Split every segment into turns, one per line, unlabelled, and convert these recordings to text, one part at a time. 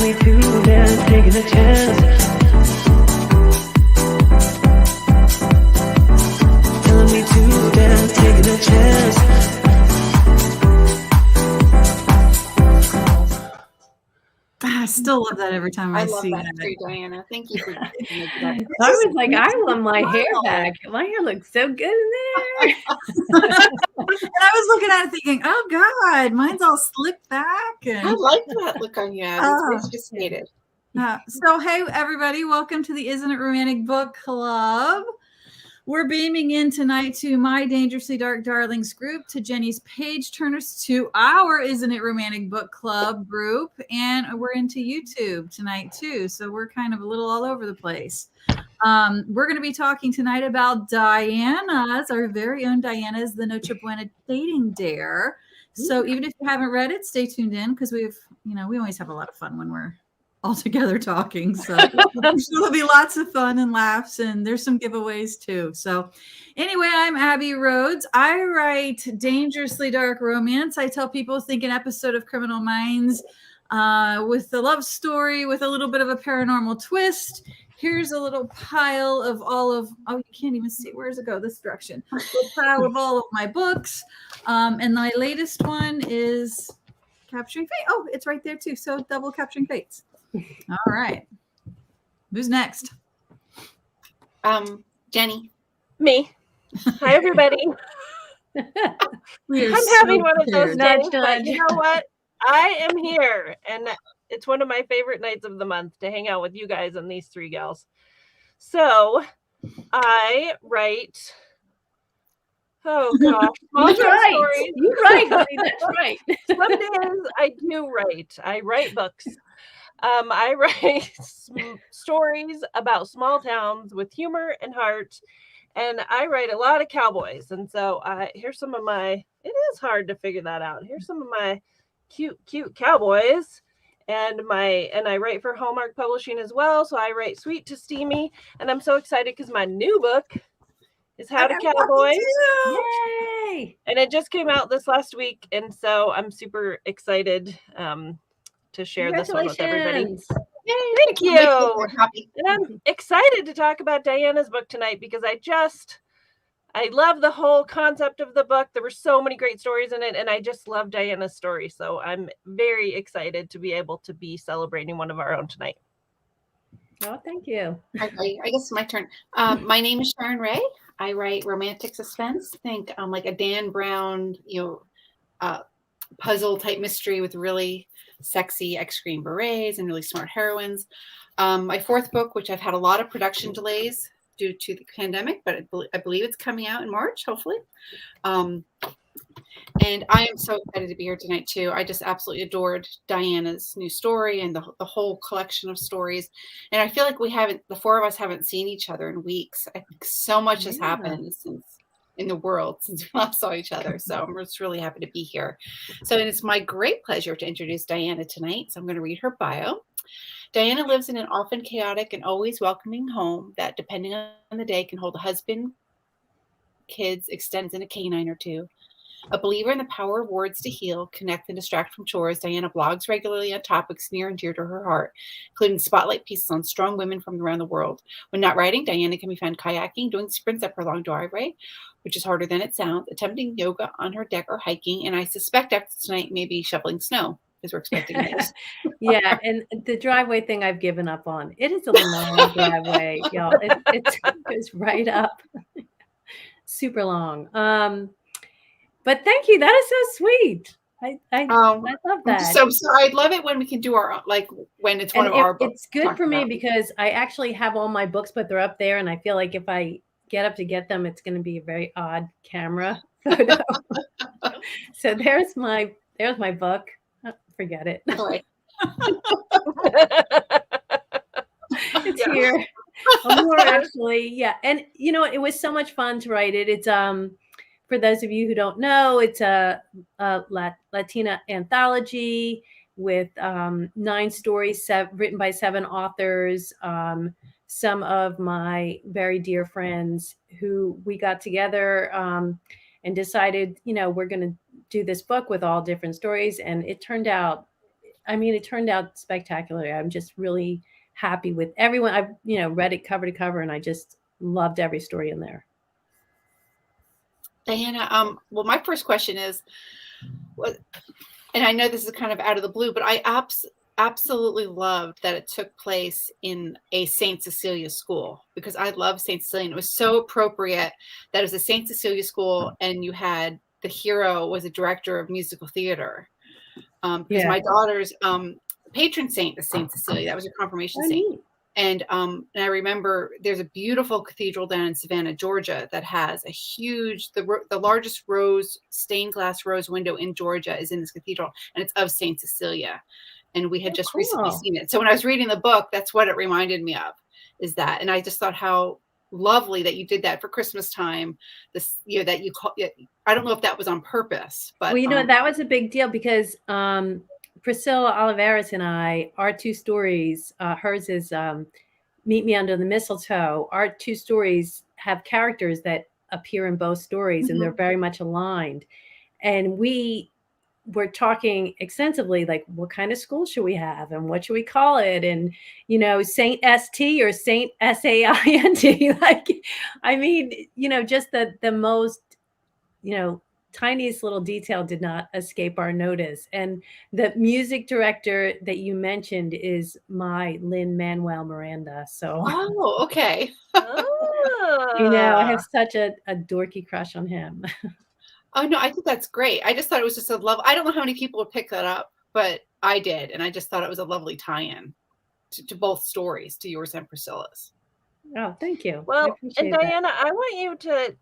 me to dance, taking a chance. Telling me to dance, taking a chance.
I still love that every time I see
love that
that.
too, Diana. Thank you for making that.
I was like, I want my hair back. My hair looks so good in there.
And I was looking at it thinking, oh God, mine's all slicked back.
I
And
like that look on you, Abby. It's very sophisticated.
so, hey, everybody, welcome to the Isn't It Romantic Book Club. We're beaming in tonight to My Dangerously Dark Darlings group, to Jenny's Page Turners, to our Isn't It Romantic Book Club group, and we're into YouTube tonight too. So we're kind of a little all over the place. We're going to be talking tonight about Diana's, our very own Diana's The Noche Buena Dating Dare. So even if you haven't read it, stay tuned in because we always have a lot of fun when we're all together talking. So there'll be lots of fun and laughs, and there's some giveaways too. So anyway, I'm Abbie Roads. I write dangerously dark romance. I tell people, think an episode of Criminal Minds with a love story with a little bit of a paranormal twist. Here's a little pile of you can't even see, where does it go this direction? A pile of all of my books. And my latest one is Capturing Fate. Oh, it's right there too. So double Capturing Fates. All right. Who's next?
Jenny.
Me. Hi, everybody. I'm having one of those days, but you know what? I am here, and it's one of my favorite nights of the month to hang out with you guys and these three gals. So I write. Oh gosh,
You're right. You're right, honey. That's right.
Some days I do write. I write books. I write stories about small towns with humor and heart, and I write a lot of cowboys. And so here's some of my. It is hard to figure that out. Here's some of my cute cowboys, and I write for Hallmark Publishing as well. So I write Sweet to Steamy, and I'm so excited because my new book is How to Cowboy.
Yay!
And it just came out this last week, and so I'm super excited to share this one with everybody.
Yay,
thank you. And I'm excited to talk about Diana's book tonight because I love the whole concept of the book. There were so many great stories in it, and I just love Diana's story. So I'm very excited to be able to be celebrating one of our own tonight.
Oh, thank you.
I guess it's my turn. My name is Sharon Wray. I write romantic suspense. Think like a Dan Brown, puzzle type mystery with really sexy ex-Green Berets and really smart heroines. My fourth book, which I've had a lot of production delays due to the pandemic, but I believe it's coming out in March, hopefully. And I am so excited to be here tonight too. I just absolutely adored Diana's new story and the whole collection of stories. And I feel like the four of us haven't seen each other in weeks. I think so much has happened in the world since we last saw each other. So I'm just really happy to be here. So it's my great pleasure to introduce Diana tonight. So I'm going to read her bio. Diana lives in an often chaotic and always welcoming home that, depending on the day, can hold a husband, kids, extends in a canine or two. A believer in the power of words to heal, connect, and distract from chores, Diana blogs regularly on topics near and dear to her heart, including spotlight pieces on strong women from around the world. When not writing, Diana can be found kayaking, doing sprints up her long driveway, which is harder than it sounds, attempting yoga on her deck or hiking, and I suspect after tonight, maybe shoveling snow, because we're expecting news.
Yeah, and the driveway thing I've given up on. It is a long driveway, y'all. It goes right up. Super long. But thank you. That is so sweet. I love that.
So I love it when we can do our when it's one of our books.
It's good for me because I actually have all my books, but they're up there, and I feel like if I get up to get them, it's going to be a very odd camera photo. So there's my book. Forget it. It's here. Amor Actually, yeah. And it was so much fun to write it. It's for those of you who don't know, it's a Latina anthology with 9 stories written by 7 authors. Some of my very dear friends who we got together and decided, we're going to do this book with all different stories. And it turned out I mean, it turned out spectacular. I'm just really happy with everyone. I've, read it cover to cover, and I just loved every story in there.
Diana, well, my first question is, and I know this is kind of out of the blue, but I absolutely loved that it took place in a St. Cecilia school, because I love St. Cecilia, and it was so appropriate that it was a St. Cecilia school, and you had the hero was a director of musical theater. Because my daughter's patron saint is St. Cecilia. That was her confirmation saint.
Neat.
And I remember there's a beautiful cathedral down in Savannah, Georgia, that has a huge, the largest stained glass rose window in Georgia is in this cathedral, and it's of St. Cecilia. And we had just recently seen it. So when I was reading the book, that's what it reminded me of, is that. And I just thought how lovely that you did that for Christmas time. This, that you call it. I don't know if that was on purpose, but
well, that was a big deal, because Priscilla Oliveras and I, our two stories, hers is Meet Me Under the Mistletoe. Our two stories have characters that appear in both stories, and they're very much aligned. And we were talking extensively, like, what kind of school should we have, and what should we call it? And, Saint ST or Saint SAINT. Like, I mean, just the most, tiniest little detail did not escape our notice. And the music director that you mentioned is my Lin-Manuel Miranda. So,
okay.
I have such a dorky crush on him.
Oh no, I think that's great. I just thought it was just a love. I don't know how many people would pick that up, but I did, and I just thought it was a lovely tie-in to both stories, to yours and Priscilla's.
Oh, thank you.
Well, and Diana, I want you to,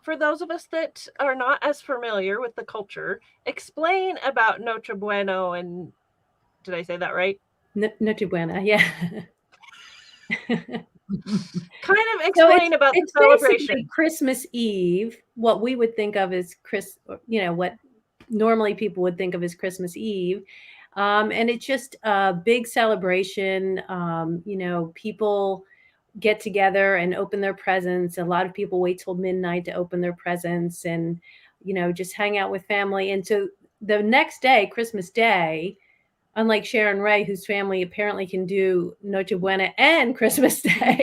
for those of us that are not as familiar with the culture, explain about Noche Bueno. And did I say that right?
Noche Buena, yeah.
Kind of explain about the celebration.
Christmas Eve, what we would think of as what normally people would think of as Christmas Eve. And it's just a big celebration. People get together and open their presents. A lot of people wait till midnight to open their presents, and, just hang out with family. And so the next day, Christmas Day, unlike Sharon Wray, whose family apparently can do Noche Buena and Christmas Day,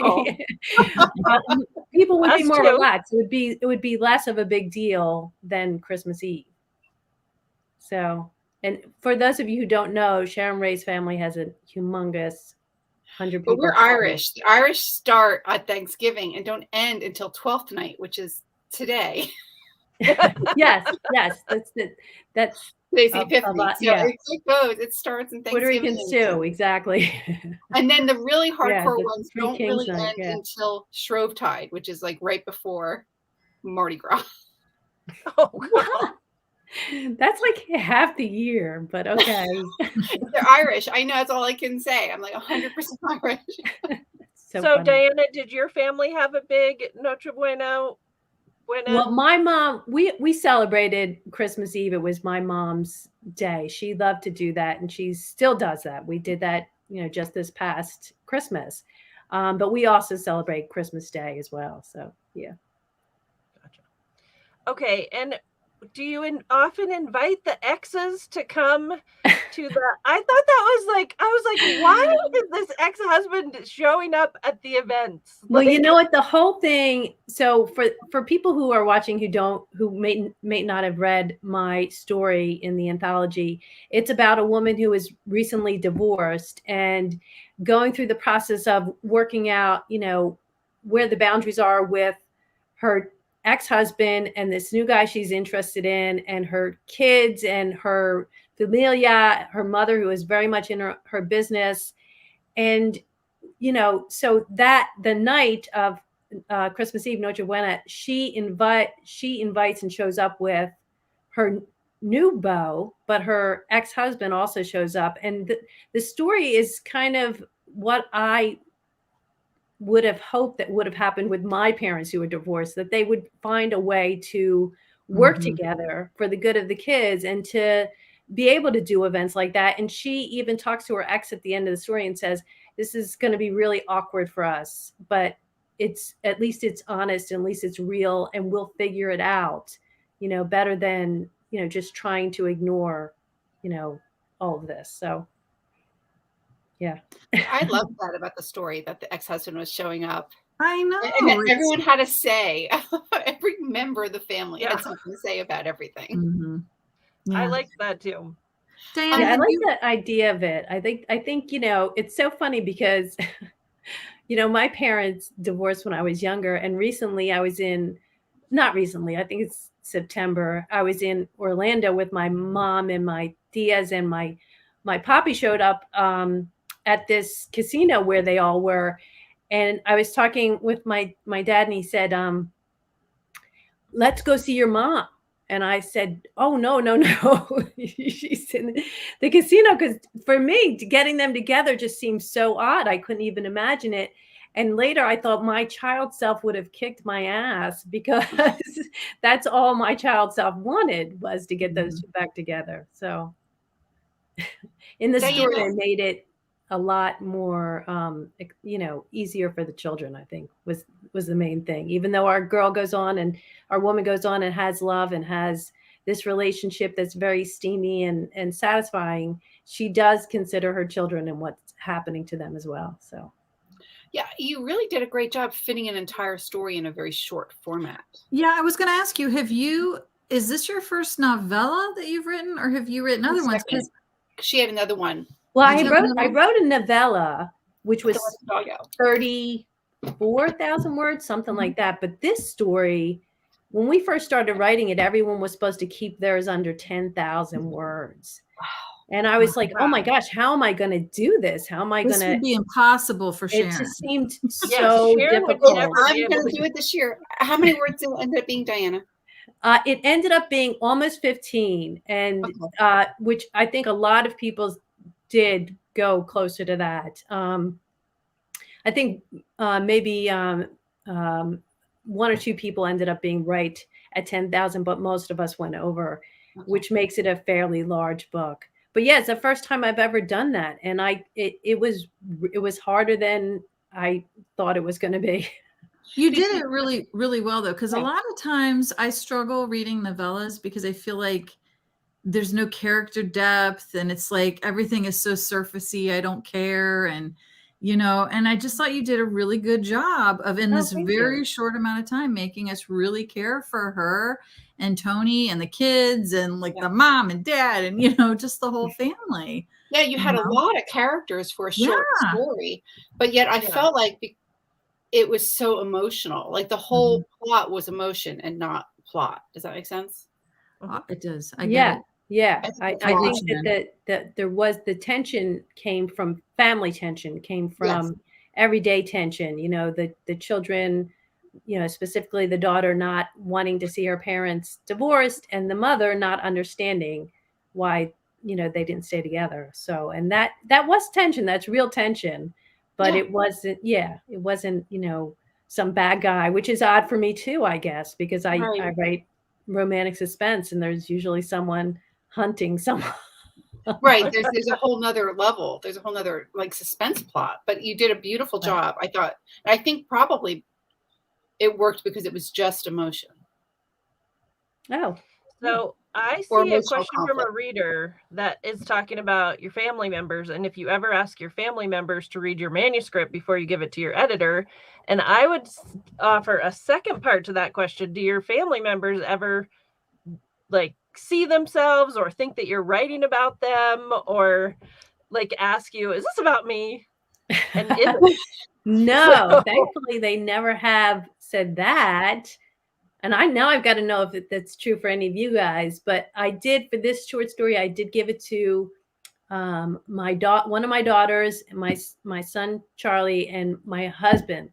people would be more relaxed. It would be less of a big deal than Christmas Eve. So, and for those of you who don't know, Sharon Wray's family has a humongous 100 people.
But we're Irish. The Irish start at Thanksgiving and don't end until 12th night, which is today.
yes, that's
today's Epiphany. It goes. It starts in
Puerto
Thanksgiving.
Rican stew, exactly.
And then the really hardcore ones
Three
don't
Kings
really
night,
end until Shrovetide, which is like right before Mardi Gras.
Oh, God.
That's like half the year, but okay.
They're Irish. I know, that's all I can say. I'm like 100% Irish.
So Diana, did your family have a big Noche Bueno?
Well, my mom, we celebrated Christmas Eve. It was my mom's day. She loved to do that, and she still does that. We did that, just this past Christmas. But we also celebrate Christmas Day as well. So, yeah.
Gotcha. Okay, and do you often invite the exes to come to the? I thought that was like, I was like, why is this ex-husband showing up at the events?
Well, you know what, the whole thing. So for people who are watching who may not have read my story in the anthology, it's about a woman who is recently divorced and going through the process of working out, where the boundaries are with her ex-husband and this new guy she's interested in, and her kids and her familia, her mother, who is very much in her business. And, so that the night of Christmas Eve, Noche Buena, she invites and shows up with her new beau, but her ex-husband also shows up. And the story is kind of what I would have hoped that would have happened with my parents who were divorced, that they would find a way to work together for the good of the kids and to be able to do events like that. And she even talks to her ex at the end of the story and says, this is going to be really awkward for us, but at least it's honest, and at least it's real, and we'll figure it out, better than, just trying to ignore, all of this. So Yeah.
I love that about the story, that the ex-husband was showing up.
I know.
And that everyone had a say. Every member of the family
Yeah.
had something to say about everything.
Mhm.
I
Yeah.
like that too.
Diana,
Yeah, I
have
like
you-
the idea of it. I think, it's so funny because, my parents divorced when I was younger. And recently not recently, I think it's September, I was in Orlando with my mom and my tias, and my poppy showed up at this casino where they all were. And I was talking with my dad, and he said, let's go see your mom. And I said, oh, no. She's in the casino. Because for me, getting them together just seems so odd. I couldn't even imagine it. And later I thought my child self would have kicked my ass, because that's all my child self wanted, was to get those two back together. So in the story, I made it a lot more, easier for the children, I think was the main thing. Even though our girl goes on, and our woman goes on and has love and has this relationship that's very steamy and satisfying, she does consider her children and what's happening to them as well. So.
Yeah, you really did a great job fitting an entire story in a very short format.
Yeah, I was going to ask you, is this your first novella that you've written, or have you written other ones? Because
she had another one.
Well, I wrote a novella, which was 34,000 words, something like that. But this story, when we first started writing it, everyone was supposed to keep theirs under 10,000 words. And I was like, oh my gosh, how am I going to do this? How am I going to?
This would be impossible for Sharon.
It just seemed so difficult.
I'm going to do it this year. How many words did it end up being, Diana?
It ended up being almost 15, and which I think a lot of people did go closer to that. I think maybe one or two people ended up being right at 10,000, but most of us went over, which makes it a fairly large book. But yeah, it's the first time I've ever done that, and it was harder than I thought it was going to be.
You did it really, really well, though, because a lot of times I struggle reading novellas because I feel like there's no character depth, and it's like everything is so surfacey. I don't care, and and I just thought you did a really good job of, in this very short amount of time, making us really care for her and Tony and the kids and like the mom and dad and just the whole family.
Yeah, you had a lot of characters for a short story, but yet I felt like it was so emotional. Like the whole plot was emotion and not plot. Does that make sense?
It does.
I think that there was the tension came from family tension, came from everyday tension. The children, specifically the daughter not wanting to see her parents divorced, and the mother not understanding why they didn't stay together. So, and that was tension. That's real tension. But it wasn't, some bad guy, which is odd for me too, I guess, because I write romantic suspense, and there's usually someone hunting someone.
Right. There's a whole nother level. There's a whole nother like suspense plot, but you did a beautiful job. I thought, I think probably it worked because it was just emotion.
Oh.
So I see a question from a reader that is talking about your family members, and if you ever ask your family members to read your manuscript before you give it to your editor. And I would offer a second part to that question. Do your family members ever like see themselves or think that you're writing about them, or like ask you, is this about me? And
no, thankfully they never have said that. And I know I've got to know if that's true for any of you guys, but I did, for this short story, I did give it to one of my daughters, my son Charlie, and my husband.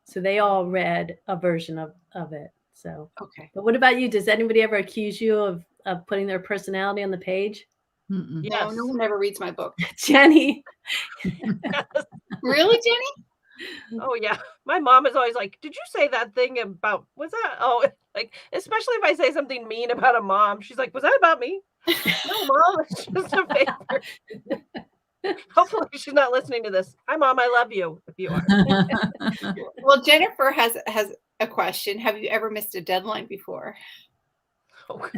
So they all read a version of it. So
okay.
But what about you? Does anybody ever accuse you of putting their personality on the page?
Yes. No one ever reads my book.
Jenny.
Really, Jenny?
Oh yeah, my mom is always like, did you say that thing about, was that, oh, like, especially if I say something mean about a mom, she's like, was that about me? No, Mom, it's just a favor. Hopefully she's not listening to this. Hi Mom, I love you if you are.
Well, Jennifer has a question. Have you ever missed a deadline before?
Oh,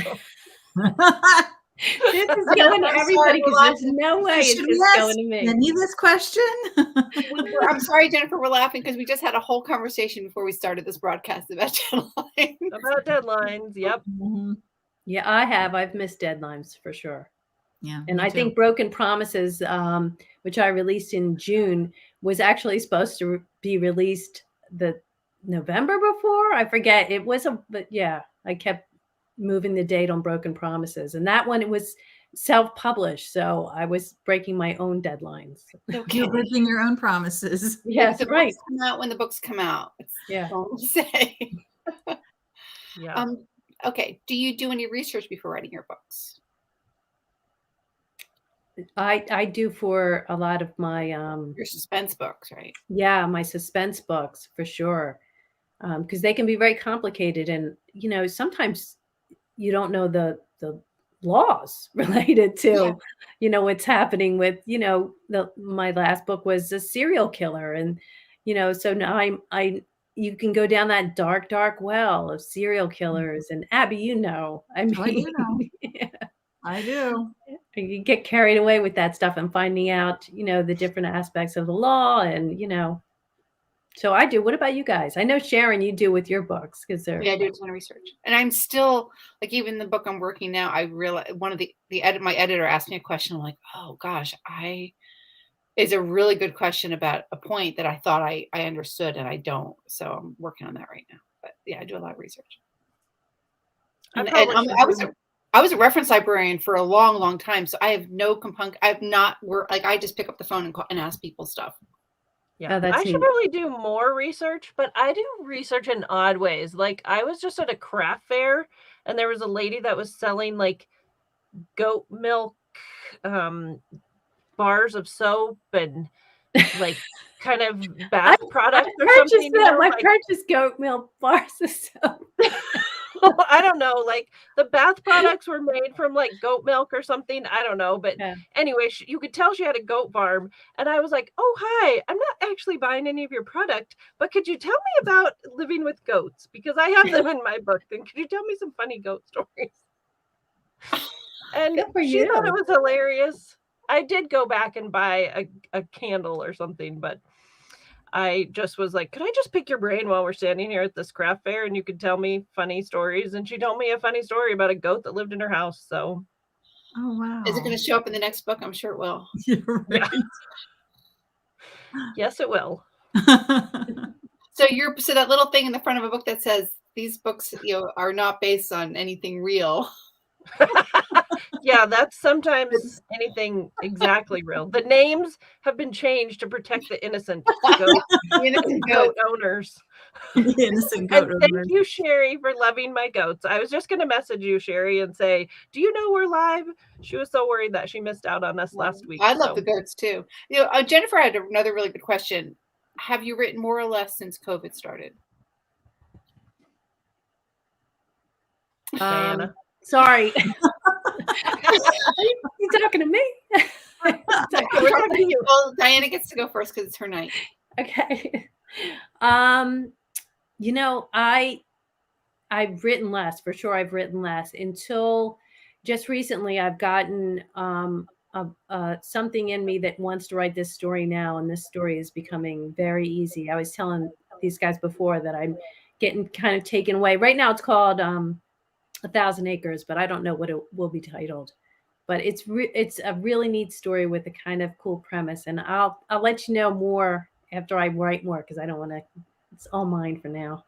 This is going to everybody because there's no way it's
Should
just
we ask
going to me.
Jenny this question?
I'm sorry, Jennifer, we're laughing because we just had a whole conversation before we started this broadcast about deadlines.
About deadlines. Yep.
Mhm.
Yeah, I've missed deadlines for sure.
Yeah.
And
me
I
too.
think Broken Promises, which I released in June, was actually supposed to be released the November before. I forget. It was but yeah, I kept moving the date on Broken Promises. And that one, it was self-published. So I was breaking my own deadlines.
You're breaking your own promises.
Yes,
the
right.
books come out when the books come out.
Yeah.
All I'm say.
Yeah.
Okay. Do you do any research before writing your books?
I do for a lot of my
Your suspense books, right?
yeah, my suspense books for sure. Because they can be very complicated, and sometimes you don't know the laws related to what's happening with my last book was a serial killer, and so now you can go down that dark well of serial killers. And Abbie, I mean,
I do know.
yeah.
I do.
You get carried away with that stuff and finding out, the different aspects of the law, and so I do. What about you guys? I know Sharon, you do with your books because they're
I do a ton of research, and I'm still like, even the book I'm working now. I realize one of my editor asked me a question. I'm like, oh gosh, it's a really good question about a point that I thought I understood, and I don't. So I'm working on that right now. But yeah, I do a lot of research. I was a reference librarian for a long time, so I have no compunction. I have not worked, like, I just pick up the phone and ask people stuff.
Yeah,
that's
I should
neat.
really do more research, but I do research in odd ways. Like, I was just at a craft fair, and there was a lady that was selling like goat milk bars of soap and like kind of bath products or something.
I purchased goat milk bars of soap.
I don't know, like the bath products were made from like goat milk or something. I don't know. But anyway, you could tell she had a goat farm. And I was like, oh, hi, I'm not actually buying any of your product, but could you tell me about living with goats? Because I have them in my book. Then could you tell me some funny goat stories? And she thought it was hilarious. I did go back and buy a candle or something, but I just was like, could I just pick your brain while we're standing here at this craft fair and you could tell me funny stories? And she told me a funny story about a goat that lived in her house. So,
oh wow,
is it going to show up in the next book? I'm sure it will.
You're right.
Yes, it will.
So that little thing in the front of a book that says these books, are not based on anything real.
Yeah, that's sometimes anything exactly real. The names have been changed to protect the innocent goat owners.
The innocent goat owners.
Thank you, Sherry, for loving my goats. I was just going to message you, Sherry, and say, do you know we're live? She was so worried that she missed out on us last week.
I love the goats too. Jennifer had another really good question. Have you written more or less since COVID started?
Diana.
Sorry. You talking to me?
We're talking to you. Well, Diana gets to go first because it's her night.
Okay. I've written less, for sure. I've written less until just recently. I've gotten something in me that wants to write this story now, and this story is becoming very easy. I was telling these guys before that I'm getting kind of taken away. Right now it's called 1,000 Acres, but I don't know what it will be titled. But it's a really neat story with a kind of cool premise, and I'll let you know more after I write more, because I don't want to. It's all mine for now.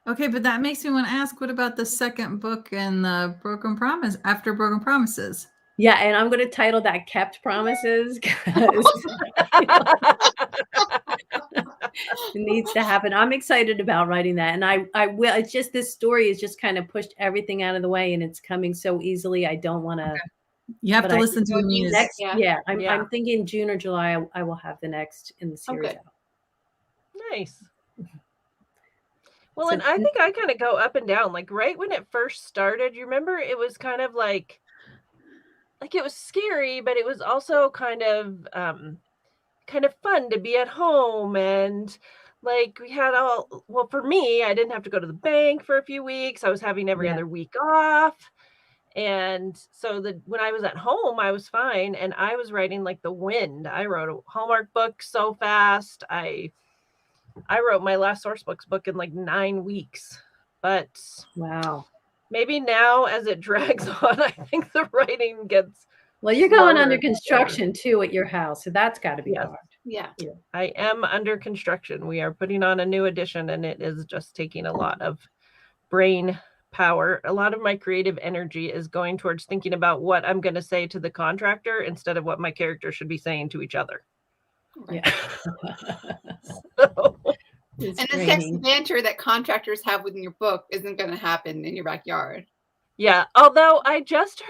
Okay, but that makes me want to ask, what about the second book in the Broken Promise, after Broken Promises?
Yeah, and I'm going to title that Kept Promises, because it needs to happen. I'm excited about writing that, and I will. It's just this story is just kind of pushed everything out of the way, and it's coming so easily. I don't want to.
Okay. You have to listen to me
next. Yeah, I'm thinking June or July. I will have the next in the series out.
Nice. Well, and I think I kind of go up and down. Like right when it first started, you remember it was kind of like it was scary, but it was also kind of fun to be at home, and like we had for me, I didn't have to go to the bank for a few weeks. I was having every other week off, And so when I was at home, I was fine. And I was writing like the wind. I wrote a Hallmark book so fast. I wrote my last Sourcebooks book in like 9 weeks. But
Wow.
maybe now as it drags on, I think the writing gets
Well, you're going under
slower.
construction too at your house. So that's got to be
Yes.
hard.
Yeah.
I am under construction. We are putting on a new addition, and it is just taking a lot of brain power. A lot of my creative energy is going towards thinking about what I'm going to say to the contractor instead of what my character should be saying to each other.
Right.
Yeah.
So,
It's
And the sexy
draining.
banter that contractors have within your book isn't going to happen in your backyard.
yeah. Although I just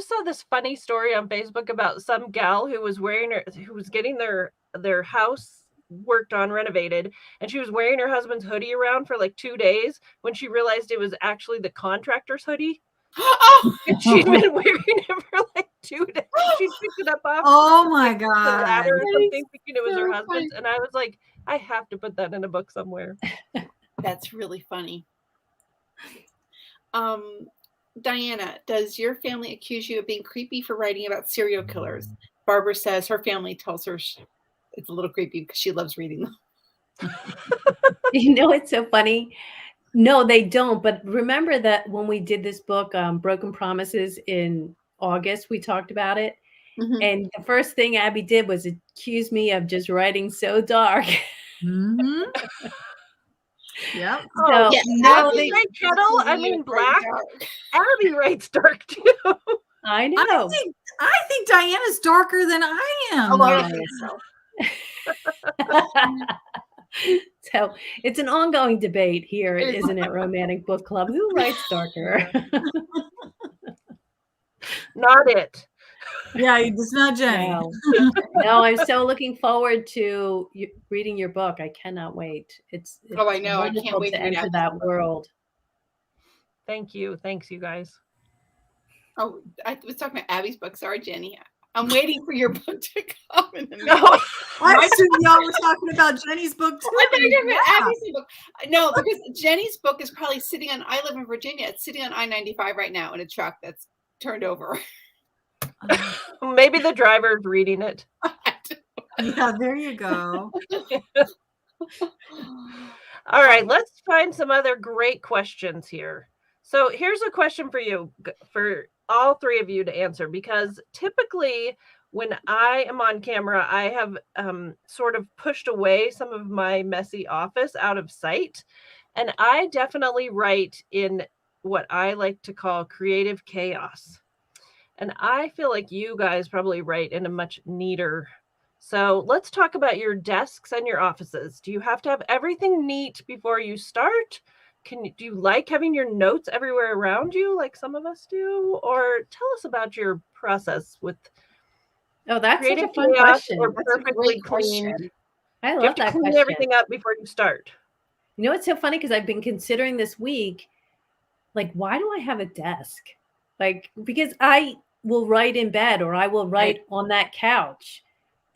saw this funny story on Facebook about some gal who was getting their house worked on, renovated, and she was wearing her husband's hoodie around for like 2 days when she realized it was actually the contractor's hoodie.
Oh,
And she'd been wearing it for like 2 days. She picked it up off
Oh my
the
God.
ladder or
That
something,
is
thinking it was her
so
husband's. And I was like, I have to put that in a book somewhere.
that's really funny. Diana, does your family accuse you of being creepy for writing about serial killers? Barbara says her family tells her it's a little creepy because she loves reading them.
You know, it's so funny. No, they don't. But remember that when we did this book, Broken Promises, in August, we talked about it.
Mhm.
And the first thing Abbie did was accuse me of just writing so dark.
Mm-hmm. Yep.
Oh,
So,
Yeah,
no,
Abbie
they,
Right, kettle? I mean, black. Abbie writes dark too.
I
I
know.
think Diana's darker than I am.
Oh, I
though.
think so.
So it's an ongoing debate here,
It is.
isn't it? Romantic Book Club. Who writes darker?
Not it.
Yeah, it's not Jenny.
No. No, I'm so looking forward to reading your book. I cannot wait. It's
Oh, I know. I can't
wonderful
wait
to
to read
enter
Abbie's
that
book.
world.
Thank you. Thanks, you guys.
Oh, I was talking about Abbie's book. Sorry, Jenny. I'm waiting for your book to come in the mail.
No.
I assume y'all were talking about Jenny's book too.
I thought you were talking about
Yeah.
Abbie's book. No, because Jenny's book is probably sitting on. I live in Virginia. It's sitting on I-95 right now in a truck that's turned over.
Maybe the driver's reading it.
Yeah, there you go.
All right, let's find some other great questions here. So here's a question for you, for all three of you to answer, because typically when I am on camera, I have sort of pushed away some of my messy office out of sight. And I definitely write in what I like to call creative chaos. And I feel like you guys probably write in a much neater. So let's talk about your desks and your offices. Do you have to have everything neat before you start? Do you like having your notes everywhere around you like some of us do? Or tell us about your process with
Oh, that's such a
creative
fun
chaos
question.
or
That's a
perfectly
great
clean.
question.
I
Do you
love
have to
that
clean
question.
everything up before you start?
You know, it's so funny because I've been considering this week, like, why do I have a desk? Like, because I will write in bed or I will write on that couch.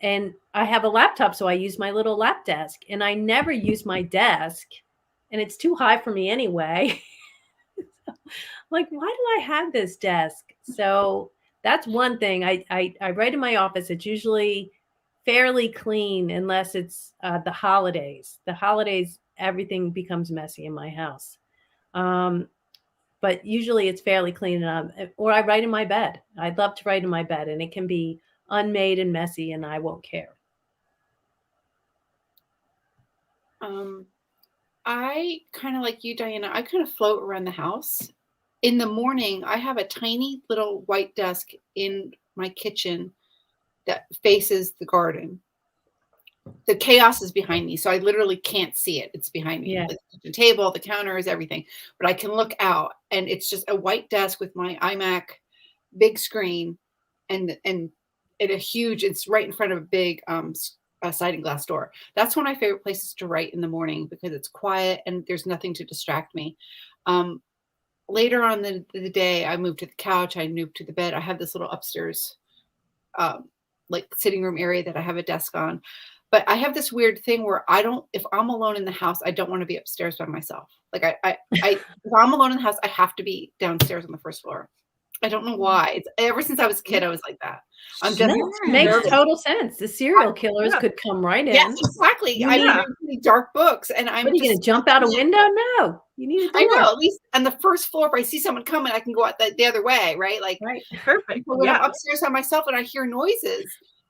And I have a laptop, so I use my little lap desk. And I never use my desk. And it's too high for me anyway. Like, why do I have this desk? So that's one thing. I write in my office. It's usually fairly clean unless it's the holidays. The holidays, everything becomes messy in my house. But usually it's fairly clean. Or I write in my bed. I love to write in my bed, and it can be unmade and messy, and I won't care.
I kind of like you, Diana. I kind of float around the house. In the morning, I have a tiny little white desk in my kitchen that faces the garden. The chaos is behind me, so I literally can't see it. It's behind me.
Yeah.
The table, the counters, everything. But I can look out, and it's just a white desk with my iMac, big screen, and a huge. It's right in front of a big sliding glass door. That's one of my favorite places to write in the morning because it's quiet and there's nothing to distract me. Later on the day, I moved to the couch. I moved to the bed. I have this little upstairs, like sitting room area that I have a desk on. But I have this weird thing where if I'm alone in the house, I don't want to be upstairs by myself. Like if I'm alone in the house, I have to be downstairs on the first floor. I don't know why. It's, ever since I was a kid, I was like that. I'm just
No, makes
nervous.
total sense. The serial killers
Yeah.
could come right in.
Yes, exactly. I read really dark books, and I'm
What are you going to jump out a window? No, you need a door.
I know, at least on the first floor, if I see someone coming, I can go out the other way, right? Like,
Right.
Perfect.
but when
Yeah.
I'm upstairs by myself and I hear noises,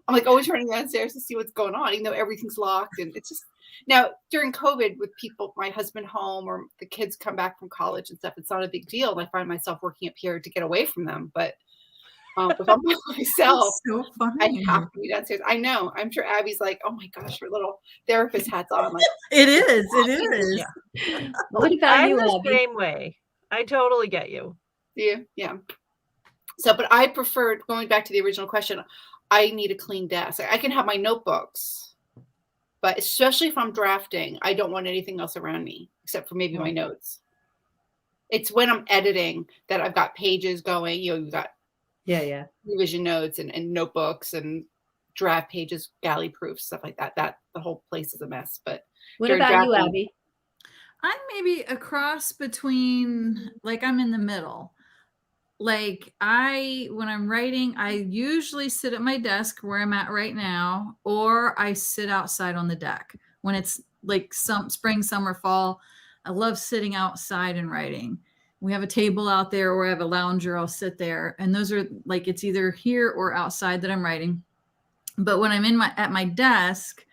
I'm like always running downstairs to see what's going on, even though everything's locked. And it's just now during COVID with people, my husband home or the kids come back from college and stuff, it's not a big deal. And I find myself working up here to get away from them. But if I'm by myself,
so funny.
I have to be downstairs. I know. I'm sure Abby's like, oh my gosh, her little therapist hat's on. Like,
It is. It is.
Yeah.
What about
I'm
you,
the
Abbie?
same way. I totally get you.
yeah. So, but I prefer, going back to the original question, I need a clean desk. I can have my notebooks, but especially if I'm drafting, I don't want anything else around me except for maybe my notes. It's when I'm editing that I've got pages going. You know, you've got
Yeah.
revision notes and notebooks and draft pages, galley proofs, stuff like that. That the whole place is a mess. But
What
during
about you,
drafting-
Abbie?
I'm maybe a cross between, like, I'm in the middle. Like, when I'm writing, I usually sit at my desk where I'm at right now, or I sit outside on the deck when it's like some spring, summer, fall. I love sitting outside and writing. We have a table out there, or I have a lounger. I'll sit there, and those are like, it's either here or outside that I'm writing. But when I'm at my desk,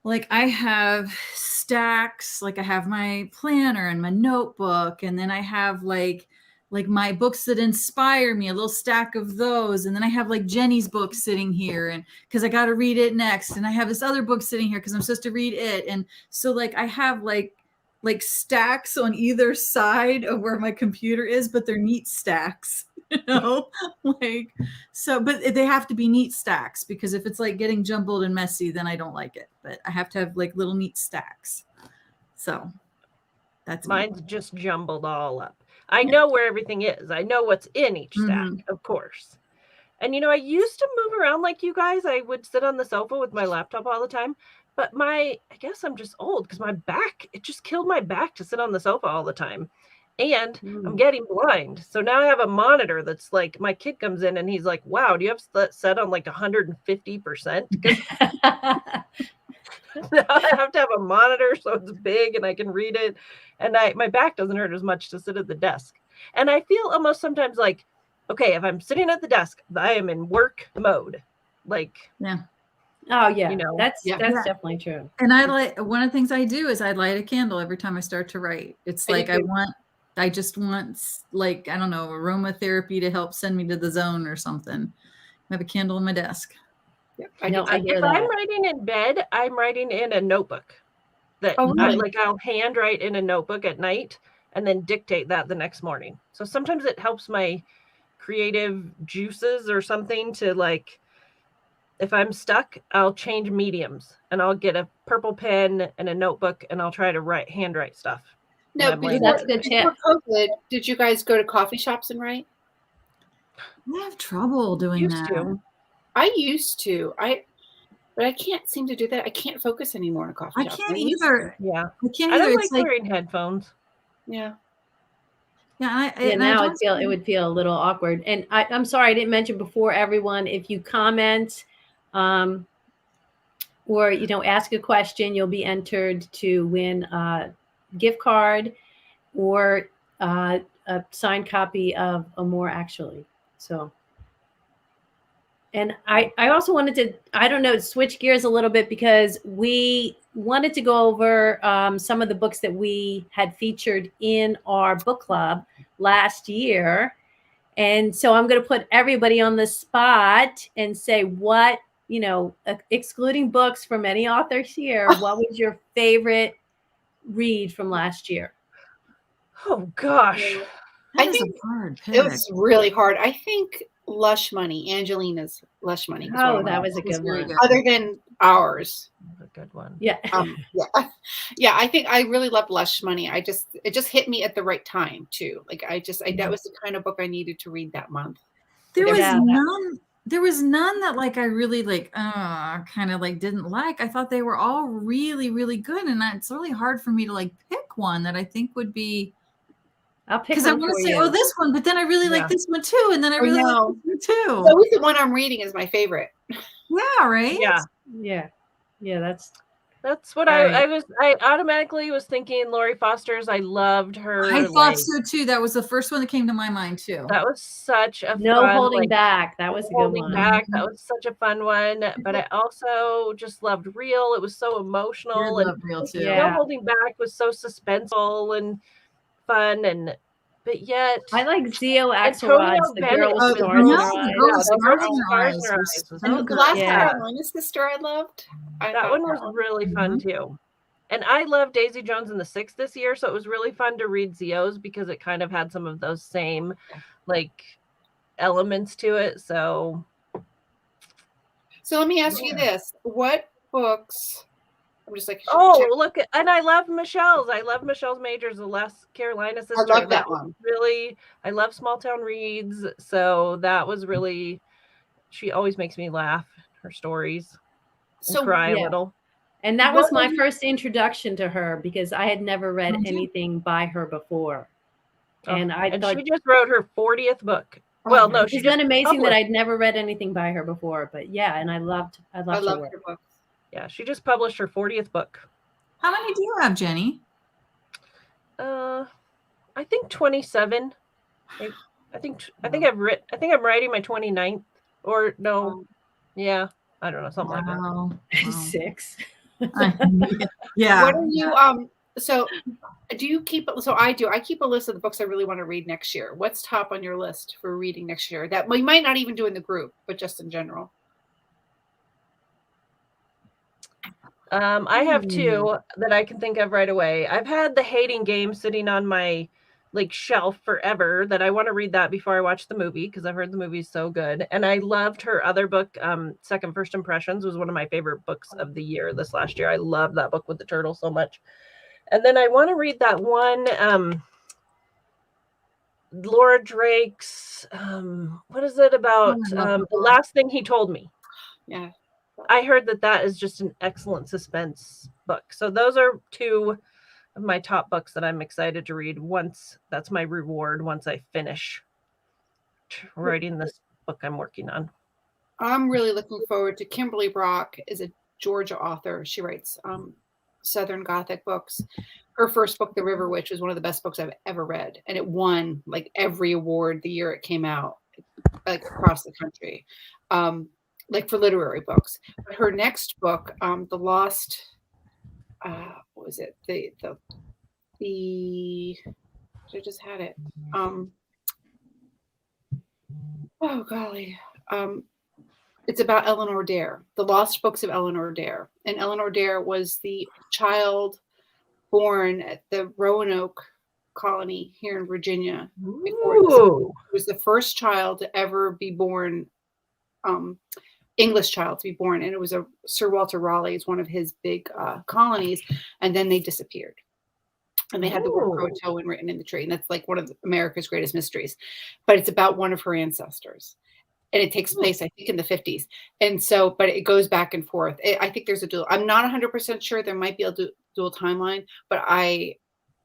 like, I have stacks, like I have my planner and my notebook, and then I have like my books that inspire me, a little stack of those. And then I have like Jennie's book sitting here, and because I got to read it next. And I have this other book sitting here because I'm supposed to read it. And so like I have like stacks on either side of where my computer is, but they're neat stacks, you know, like, so, but they have to be neat stacks, because if it's like getting jumbled and messy, then I don't like it. But I have to have like little neat stacks. So that's me.
Mine's just jumbled all up. I know where everything is. I know what's in each stack, of course. And, you know, I used to move around like you guys. I would sit on the sofa with my laptop all the time. But I guess I'm just old because my back, it just killed my back to sit on the sofa all the time. And I'm getting blind. So now I have a monitor that's like, my kid comes in and he's like, wow, do you have that set on like 150%? Now I have to have a monitor so it's big and I can read it. And my back doesn't hurt as much to sit at the desk. And I feel almost sometimes like, okay, if I'm sitting at the desk, I am in work mode. Like,
yeah.
Oh yeah,
you know,
that's definitely true.
And I like, one of the things I do is I light a candle every time I start to write. It's like I just want, like, I don't know, aromatherapy to help send me to the zone or something. I have a candle on my desk.
Yep.
If I'm writing in bed, I'm writing in a notebook. That I'll handwrite in a notebook at night and then dictate that the next morning. So sometimes it helps my creative juices or something to, like, if I'm stuck, I'll change mediums and I'll get a purple pen and a notebook and I'll try to handwrite stuff.
No,
that's a good tip.
Before COVID, did you guys go to coffee shops and write?
I have trouble doing that.
I used to. But I can't seem to do that. I can't focus anymore in a coffee shop.
I can't either.
Yeah.
I can't
I
either.
don't
It's
like wearing headphones.
Yeah.
Yeah.
Now it would feel a little awkward. And I'm sorry, I didn't mention before, everyone, if you comment or, you know, ask a question, you'll be entered to win a gift card or a signed copy of Amor Actually. So, and I also wanted to, I don't know, switch gears a little bit because we wanted to go over some of the books that we had featured in our book club last year. And so I'm going to put everybody on the spot and say what, you know, excluding books from any authors here, what was your favorite read from last year?
Oh, gosh.
I think hard pick.
It was really hard. I think Lush Money, Angelina's Lush Money.
Oh, that was a good one.
Other than ours.
A good one.
Yeah.
Yeah. I think I really loved Lush Money. It just hit me at the right time too. Like that was the kind of book I needed to read that month.
There was none that like I really like kind of like didn't like. I thought they were all really, really good. And it's really hard for me to like pick one that I think would be
I'll pick
Because I
one
want
for
to say,
you.
oh, this one, but then I really like
Yeah.
this one too, and then I really like
know.
this one too.
It's always the one I'm reading is my favorite.
Yeah, right.
Yeah.
Yeah,
That's what
Right.
I automatically was thinking Lori Foster's. I loved her.
I thought so too. That was the first one that came to my mind too.
That was such a
no
fun,
holding back. That was a good
holding
one.
back. That was such a fun one. But I also just loved Real. It was so emotional.
I
And
love Real too.
Yeah.
No Holding Back was so suspenseful and fun, but yet
I like Zio
Antonio
Axelrod's The
Bennett
Girl
was
with
Oh,
Stars in
no,
Her
the
Eyes.
girl with
The
stars
Girl
in
with
her
Stars
eyes
in Her
was
Eyes was
so
And
so
the
good.
Last
Yeah.
Carolina sister I loved.
That one was really fun too. And I love Daisy Jones and the Six this year, so it was really fun to read Zio's because it kind of had some of those same like elements to it. So
let me ask you this. What books I'm just like
look, and I love Michelle's. I love Michelle's Majors, the Last Carolina sister.
I love that one.
Really, I love Small Town Reads. So that was really, she always makes me laugh, her stories, and cry a
yeah.
little.
And that was
What
my
would you-
first introduction to her because I had never read
Mhm.
anything by her before. And I thought
she just wrote her 40th book.
Oh,
Well, no,
nice.
she
isn't that
just
amazing that
published-
I'd never read anything by her before? But yeah, and I loved
I
her
love
work.
your books.
Yeah, she just published her 40th book.
How many do you have, Jenny?
I think 27. I think I'm writing my 29th or no. Yeah, I don't know, something like that.
Wow.
6.
Yeah.
What are you so do you keep I keep a list of the books I really want to read next year. What's top on your list for reading next year that we might not even do in the group, but just in general?
I have 2 that I can think of right away. I've had The Hating Game sitting on my shelf forever that I want to read that before I watch the movie because I've heard the movie is so good. And I loved her other book, Second First Impressions, was one of my favorite books of the year this last year. I love that book with the turtle so much. And then I want to read that one, Laura Drake's, what is it about? The Last Thing He Told Me.
Yeah.
I heard that is just an excellent suspense book. So those are 2 of my top books that I'm excited to read that's my reward once I finish writing this book I'm working on.
I'm really looking forward to Kimberly Brock is a Georgia author. She writes Southern Gothic books. Her first book, The River Witch, was one of the best books I've ever read. And it won every award the year it came out, across the country. For literary books. But her next book, The Lost, what was it? I just had it. Oh golly. It's about Eleanor Dare, The Lost Books of Eleanor Dare. And Eleanor Dare was the child born at the Roanoke colony here in Virginia. It was the first child to ever be born, English child to be born. And it was Sir Walter Raleigh's, one of his big colonies. And then they disappeared. And they had the word Croatoan written in the tree. And that's one of America's greatest mysteries. But it's about one of her ancestors. And it takes place, I think, in the 50s. And so, but it goes back and forth. I think there's a dual. I'm not 100% sure there might be a dual timeline, but I'm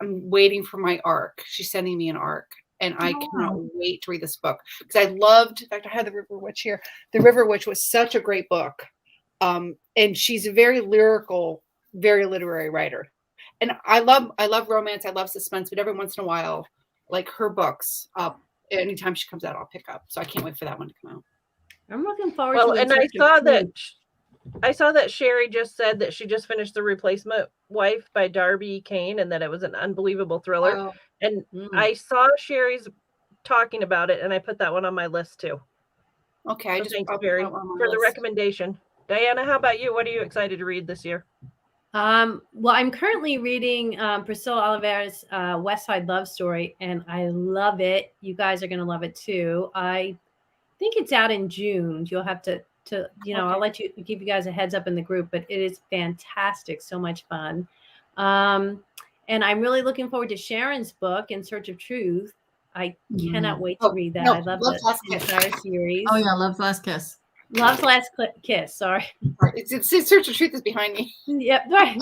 waiting for my arc. She's sending me an arc. And I cannot wait to read this book. Because I loved, in fact, I have The River Witch here. The River Witch was such a great book. And she's a very lyrical, very literary writer. And I love romance. I love suspense. But every once in a while, her books, anytime she comes out, I'll pick up. So I can't wait for that one to come out.
I'm looking forward to it.
And I saw that Sherry just said that she just finished The Replacement Wife by Darby Kane and that it was an unbelievable thriller.
Oh.
And I saw Sherry's talking about it and I put that one on my list too.
Okay.
So thanks, Sherry, for the recommendation. Diana, how about you? What are you excited to read this year?
Well, I'm currently reading Priscilla Oliver's West Side Love Story, and I love it. You guys are going to love it too. I think it's out in June. You'll have to I'll give you guys a heads up in the group, but it is fantastic. So much fun. And I'm really looking forward to Sharon's book, In Search of Truth. I cannot wait to read that. I love the entire series.
Oh yeah, Love's Last Kiss.
Love's Last Kiss. Sorry.
It's In Search of Truth is behind me.
Yep. Right.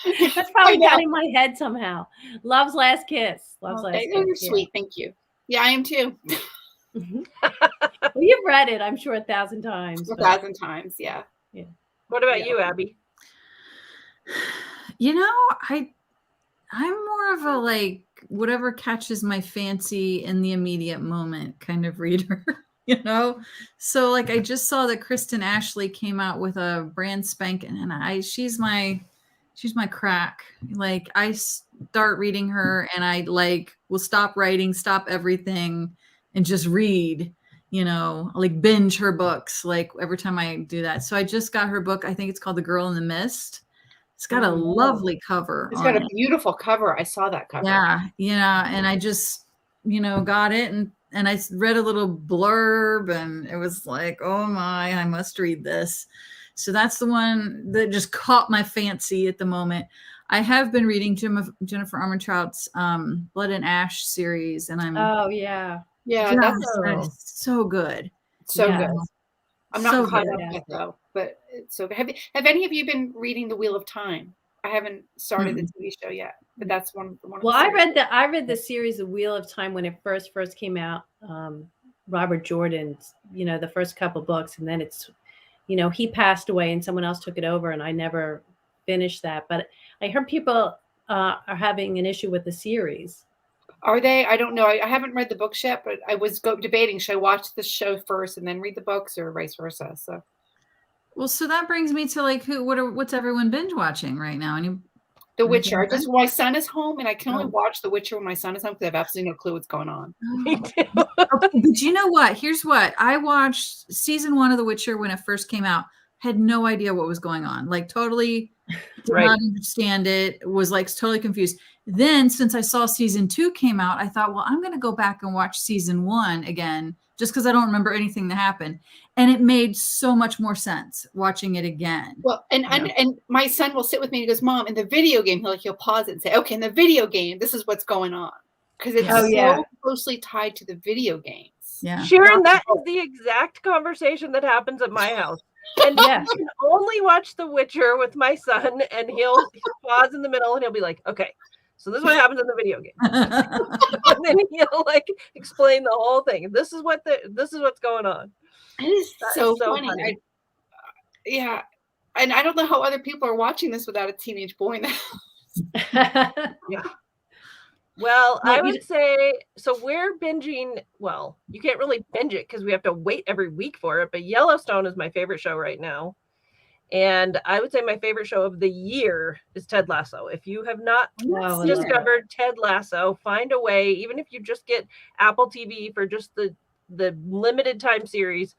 That's probably
I know.
got in my head somehow. Love's Last Kiss. Love's Last
Okay,
Kiss.
you're
yeah.
sweet. Thank you. Yeah, I am too.
Well, you've read it, I'm sure, 1,000 times.
1,000 times. Yeah.
What about
Yeah.
you, Abby?
You know, I'm more of a like whatever catches my fancy in the immediate moment kind of reader, you know? So like I just saw that Kristen Ashley came out with a brand spanking and she's my crack. Like I start reading her and I like will stop writing, stop everything and just read, you know, like binge her books like every time I do that. So I just got her book. I think it's called The Girl in the Mist. It's got a lovely cover.
It's got a beautiful cover. I saw that cover.
Yeah. And I just, you know, got it and I read a little blurb and it was like, oh my, I must read this. So that's the one that just caught my fancy at the moment. I have been reading Jennifer Armentrout's Blood and Ash series, and I'm
yeah,
that's so good.
So
Yeah.
good. I'm not
So
caught
good.
up yet though, but it's so good. Have any of you been reading The Wheel of Time? I haven't started the TV show yet, but that's one.
Well, I read the series The Wheel of Time when it first came out. Robert Jordan's, you know, the first couple books, and then it's, you know, he passed away and someone else took it over, and I never finished that. But I heard people are having an issue with the series.
Are they? I don't know. I haven't read the books yet, but I was debating, should I watch the show first and then read the books or vice versa? So,
well, so that brings me to like what's everyone binge watching right now?
The Witcher. My son is home, and I can only watch The Witcher when my son is home because I have absolutely no clue what's going on.
Okay, but you know what? Here's what I watched: season 1 of The Witcher when it first came out. Had no idea what was going on. Like totally did not understand it. Was like totally confused. Then since I saw season 2 came out, I thought, well, I'm going to go back and watch season 1 again, just because I don't remember anything that happened. And it made so much more sense watching it again.
Well, and my son will sit with me and he goes, Mom, in the video game, he'll pause it and say, okay, in the video game, this is what's going on. Because it's so closely tied to the video games.
Yeah.
Sharon, that is the exact conversation that happens at my house. And I can only watch The Witcher with my son, and he'll pause in the middle and he'll be like, okay, so this is what happens in the video game. And then he'll like explain the whole thing. This is what's going on.
It is so funny. Yeah. And I don't know how other people are watching this without a teenage boy in the house.
Yeah. Well, I would say, so we're binging, well, you can't really binge it because we have to wait every week for it, but Yellowstone is my favorite show right now. And I would say my favorite show of the year is Ted Lasso. If you have not discovered Ted Lasso, find a way, even if you just get Apple TV for just the limited time series,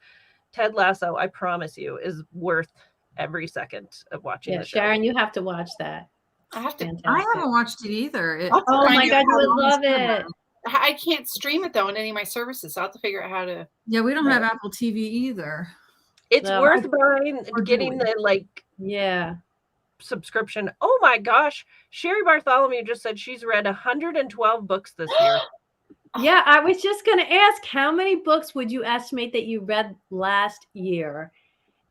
Ted Lasso, I promise you, is worth every second of watching the show.
Sharon, you have to watch that.
I haven't watched it either.
Oh my God, you would love it.
I can't stream it though on any of my services. So I'll have to figure out how to.
Yeah, we don't have Apple TV either.
It's worth buying, getting the subscription. Oh my gosh. Sherry Bartholomew just said she's read 112 books this year.
Yeah, I was just going to ask, how many books would you estimate that you read last year?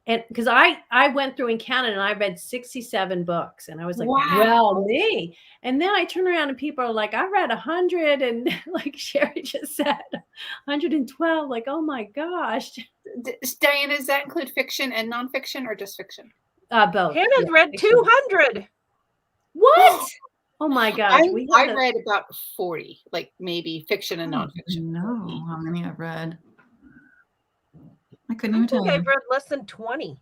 And because I went through and counted and I read 67 books and I was like, well, me. And then I turn around and people are like, I read 100 and like Sherry just said, 112. Like, oh my gosh.
Diana, does that include fiction and nonfiction or just fiction?
Both.
Hannah's read 200.
What? Oh my gosh.
I read about 40, like maybe fiction and nonfiction.
No, how many I've read. I couldn't even tell you.
I've read less than 20.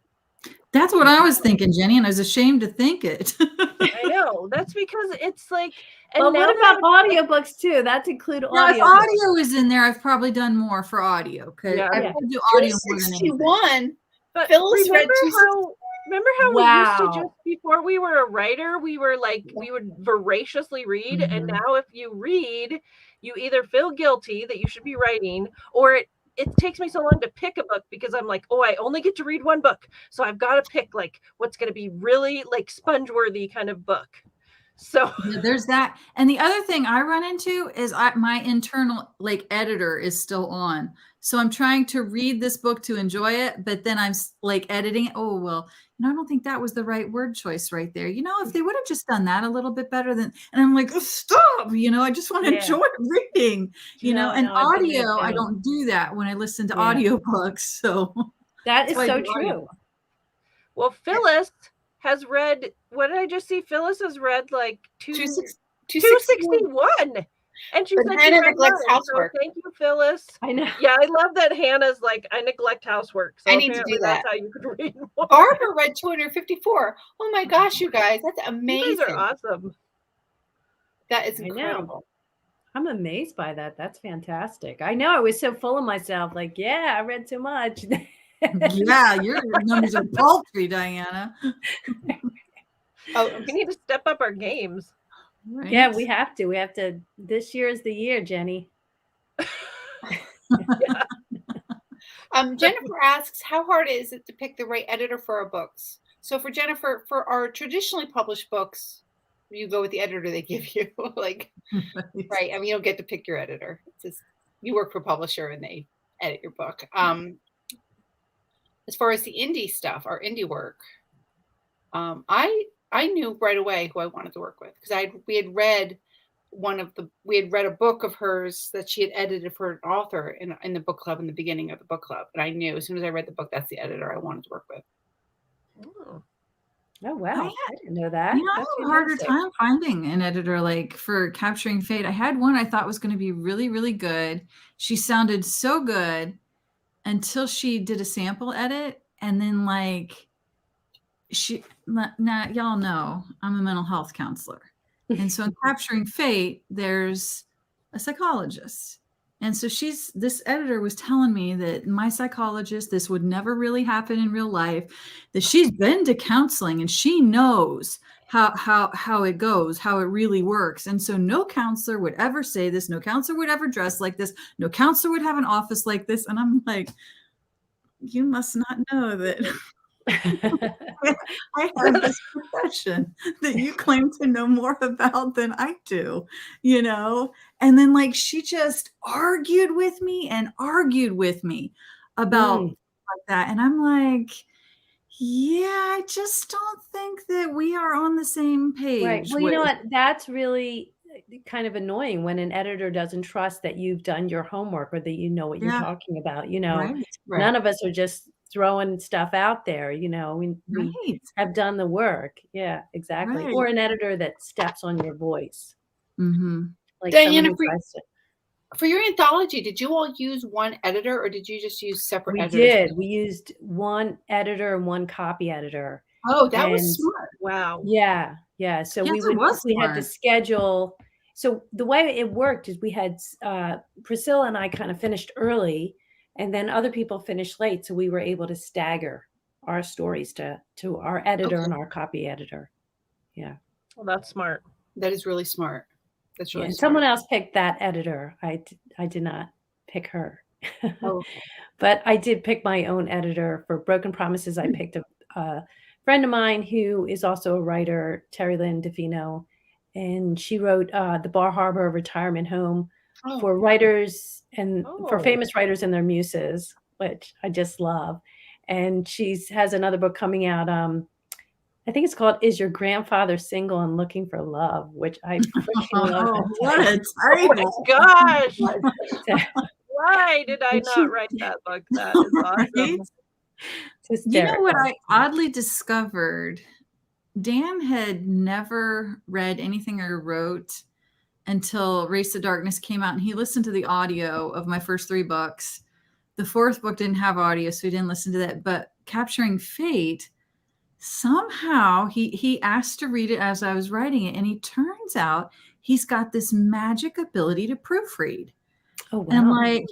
That's what I was thinking, Jenny, and I was ashamed to think it.
I know. That's because it's like.
Well, what about audiobooks too? That's included audio.
If audio is in there, I've probably done more for audio. Okay, I do audio more than anything.
But Phyllis read
Remember how we used to just, before we were a writer, we were like, we would voraciously read. Mm-hmm. And now if you read, you either feel guilty that you should be writing, or it takes me so long to pick a book because I'm like, oh, I only get to read one book. So I've got to pick like what's going to be really like sponge-worthy kind of book. So
there's that. And the other thing I run into is my internal like editor is still on. So I'm trying to read this book to enjoy it, but then I'm like editing it. Oh, well, I don't think that was the right word choice right there. If they would have just done that a little bit better and I'm like, oh, stop, I just want to enjoy reading, and audio. I don't do that when I listen to audiobooks. So
that is so true.
Well, Phyllis has read, what did I just see? Phyllis has read like 261. And she said
Hannah neglects housework.
So thank you, Phyllis.
I know.
Yeah, I love that Hannah's like, I neglect housework. So
I need to do that.
That's how you could read more.
Barbara read 254. Oh my gosh, you guys, that's amazing.
You guys are awesome.
That is incredible.
I'm amazed by that. That's fantastic. I know, I was so full of myself. Like, I read too much.
Yeah, your numbers are paltry, Diana.
We need to step up our games.
Right.
Yeah, we have to. We have to. This year is the year, Jenny.
Jennifer asks, how hard is it to pick the right editor for our books? So for Jennifer, for our traditionally published books, you go with the editor they give you. Right. I mean, you don't get to pick your editor. It's just, you work for a publisher and they edit your book. As far as the indie stuff, our indie work, I knew right away who I wanted to work with because we had read a book of hers that she had edited for an author in the book club in the beginning of the book club, and I knew as soon as I read the book that's the editor I wanted to work with.
Oh wow! I didn't know that.
I have a harder time finding an editor like for Capturing Fate. I had one I thought was going to be really, really good. She sounded so good until she did a sample edit, and then now y'all know I'm a mental health counselor. And so in Capturing Fate, there's a psychologist. And so this editor was telling me that my psychologist, this would never really happen in real life, that she's been to counseling and she knows how it goes, how it really works. And so no counselor would ever say this, no counselor would ever dress like this, no counselor would have an office like this. And I'm like, you must not know that I have this profession that you claim to know more about than I do, and then she just argued with me about like that. And I'm like, I just don't think that we are on the same page.
Right. Well, you know what? That's really kind of annoying when an editor doesn't trust that you've done your homework or that you know what you're talking about. Right. None of us are just throwing stuff out there, we have done the work. Yeah, exactly. Right. Or an editor that steps on your voice.
Mm-hmm.
Like
Diana, for your anthology, did you all use one editor or did you just use separate editors?
We did. We used one editor and one copy editor.
Oh, that was smart.
Wow.
Yeah. Yeah. So we had to schedule. So the way it worked is we had Priscilla and I kind of finished early. And then other people finished late, so we were able to stagger our stories to our editor and our copy editor. Yeah.
Well, that's smart.
That is really smart. That's really smart.
Someone else picked that editor. I did not pick her.
Oh.
But I did pick my own editor for Broken Promises. I picked a friend of mine who is also a writer, Terry Lynn DeFino, and she wrote The Bar Harbor Retirement Home for writers and for famous writers and their muses, which I just love. And she has another book coming out. I think it's called Is Your Grandfather Single and Looking for Love, which I freaking love.
What a title.
Oh my gosh. Why did I not write that book? That is awesome.
You know what I oddly discovered? Dan had never read anything I wrote until Race to Darkness came out, and he listened to the audio of my first 3 books. The 4th book didn't have audio, so he didn't listen to that. But Capturing Fate, somehow he asked to read it as I was writing it, and he turns out he's got this magic ability to proofread.
Oh, wow.
And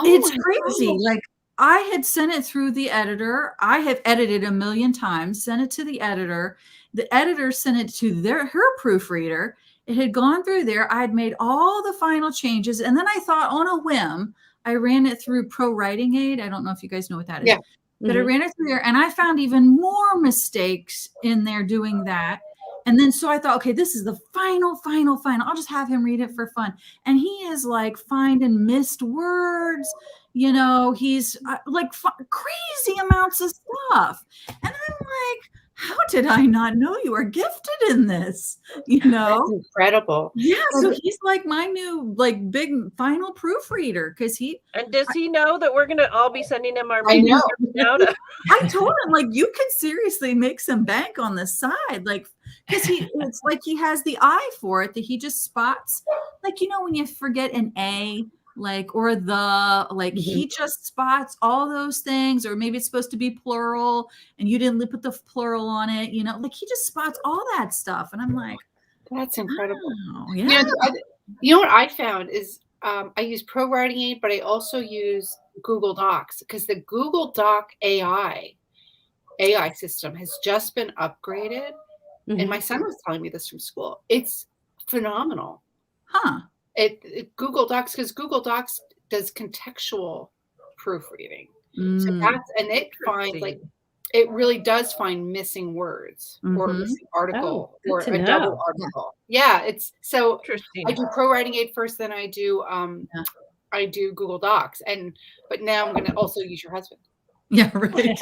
it's crazy. Gosh. I had sent it through the editor. I have edited 1 million times, sent it to the editor. The editor sent it to her proofreader. It had gone through there. I had made all the final changes. And then I thought on a whim, I ran it through Pro Writing Aid. I don't know if you guys know what that is. Yeah. But I ran it through there and I found even more mistakes in there doing that. And then so I thought, okay, this is the final. I'll just have him read it for fun. And he is finding missed words, he's like crazy amounts of stuff. And I'm like, how did I not know you are gifted in this?
That's incredible.
Yeah, so he's like my new like big final proofreader because
And does he know that we're gonna all be sending him our
I know.
manuscripts now?
I told him like you could seriously make some bank on the side, like because it's like he has the eye for it that he just spots, like when you forget an A, like or the like he just spots all those things, or maybe it's supposed to be plural and you didn't put the plural on it, like he just spots all that stuff, and I'm like,
that's incredible.
Oh, yeah.
You know what I found is I use Pro Writing Aid, but I also use Google Docs because the Google Doc AI system has just been upgraded. And my son was telling me this from school. It's phenomenal.
Huh.
Google Docs, because Google Docs does contextual proofreading. So it finds like it really does find missing words or a missing article or a double article. Yeah, it's so interesting. I do Pro Writing Aid first, then I do Google Docs, but now I'm going to also use your husband.
Yeah, right.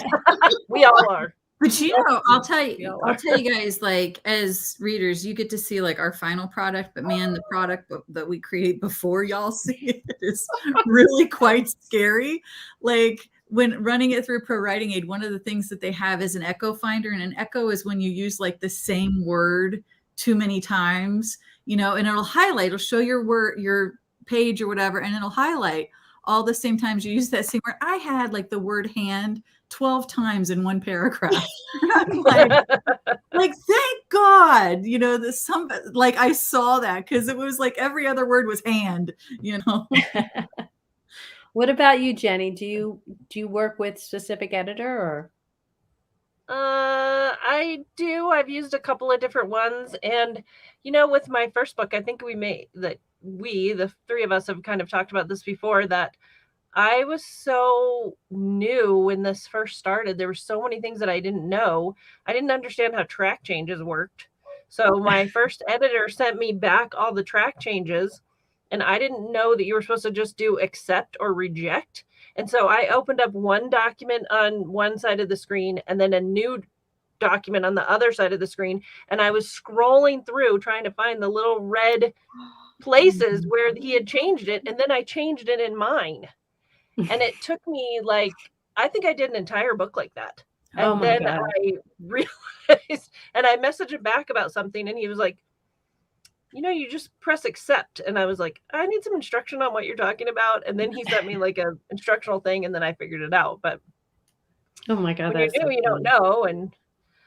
We all are.
But I'll tell you guys, like as readers, you get to see like our final product, but man, the product that we create before y'all see it is really quite scary. Like when running it through Pro Writing Aid, one of the things that they have is an echo finder, and an echo is when you use like the same word too many times, and it'll highlight, it'll show your word, your page or whatever, and it'll highlight all the same times you use that same word. I had like the word hand 12 times in one paragraph. I'm like, thank God, like I saw that, because it was like every other word was hand,
What about you, Jenny? Do you work with specific editor or?
I do. I've used a couple of different ones, and with my first book, I think the three of us have kind of talked about this before, that I was so new when this first started. There were so many things that I didn't know. I didn't understand how track changes worked. So my first editor sent me back all the track changes, and I didn't know that you were supposed to just do accept or reject. And so I opened up one document on one side of the screen and then a new document on the other side of the screen. And I was scrolling through trying to find the little red places where he had changed it. And then I changed it in mine. And it took me I think I did an entire book like that. And then God. I realized, and I messaged him back about something, and he was like, you just press accept. And I was like, I need some instruction on what you're talking about. And then he sent me like a instructional thing, and then I figured it out. But
oh my God,
when you don't know. And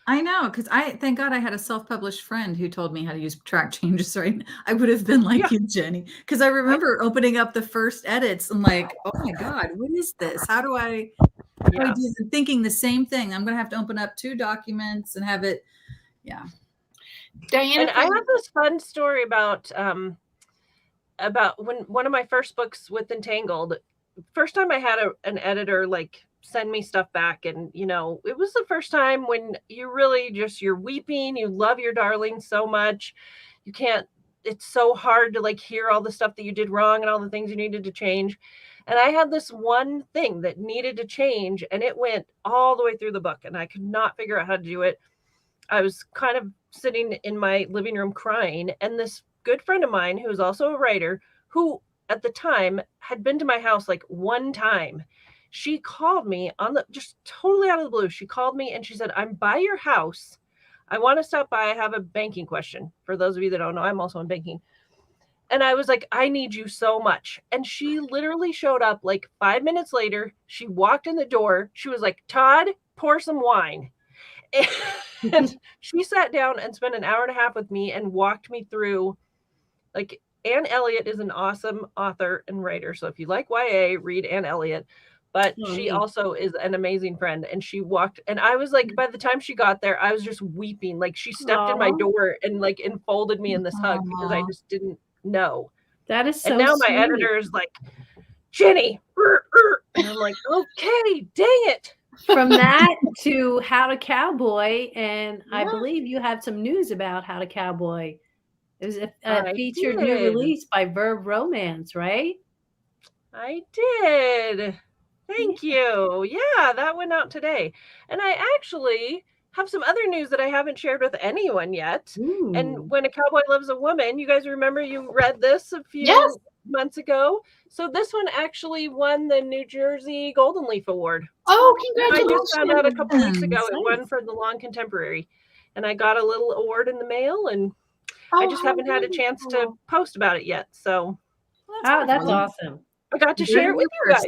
I know, because thank God I had a self-published friend who told me how to use track changes. Right, I would have been like you, Jenny, because I remember opening up the first edits and like, oh my God, what is this? How do I do this? And thinking the same thing. I'm going to have to open up 2 documents and have it. Yeah.
Diana,
and I have this fun story about when one of my first books with Entangled, first time I had an editor send me stuff back, and it was the first time when you really you're weeping, you love your darling so much, it's so hard to hear all the stuff that you did wrong and all the things you needed to change. And I had this one thing that needed to change, and it went all the way through the book, and I could not figure out how to do it. I was kind of sitting in my living room crying, and this good friend of mine, who was also a writer, who at the time had been to my house one time, she called me just totally out of the blue. She called me and she said, I'm by your house. I want to stop by. I have a banking question. For those of you that don't know, I'm also in banking. And I was like, I need you so much. And she literally showed up 5 minutes later. She walked in the door. She was like, Todd, pour some wine. And she sat down and spent an hour and a half with me and walked me through, Anne Elliot is an awesome author and writer. So if you like YA, read Anne Elliot. But she also is an amazing friend. And she walked, and I was by the time she got there, I was just weeping. She stepped in my door and enfolded me in this hug, because I just didn't know.
That is so
And now
sweet.
my editor is like, Jenny. And I'm like, okay, dang it.
From that to How to Cowboy, and I believe you have some news about How to Cowboy. It was a featured new release by Verb Romance, right?
I did. Thank you. Yeah, that went out today. And I actually have some other news that I haven't shared with anyone yet. And
Ooh.
When a Cowboy Loves a Woman, you guys remember you read this a few
Yes.
months ago? So this one actually won the New Jersey Golden Leaf Award.
Oh,
I
congratulations.
just found out a couple weeks ago it
Nice.
won for the long contemporary. And I got a little award in the mail, and
Oh,
I just haven't had a chance to
wonderful.
post about it yet. So
Oh, that's
wonderful.
awesome.
I got to share it with you guys.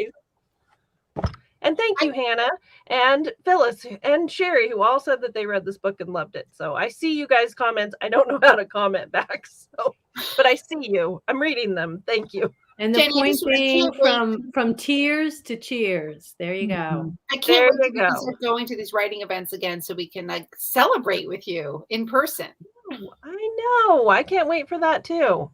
And thank you, Hannah and Phyllis and Sherry, who all said that they read this book and loved it. So I see you guys' comments. I don't know how to comment back, but I see you. I'm reading them. Thank you.
And the
Jenny,
point
this was
being
cute.
from tears to cheers. There you go.
I can't
There
wait
you
to
go.
start going to these writing events again so we can like celebrate with you in person.
I know. I can't wait for that too.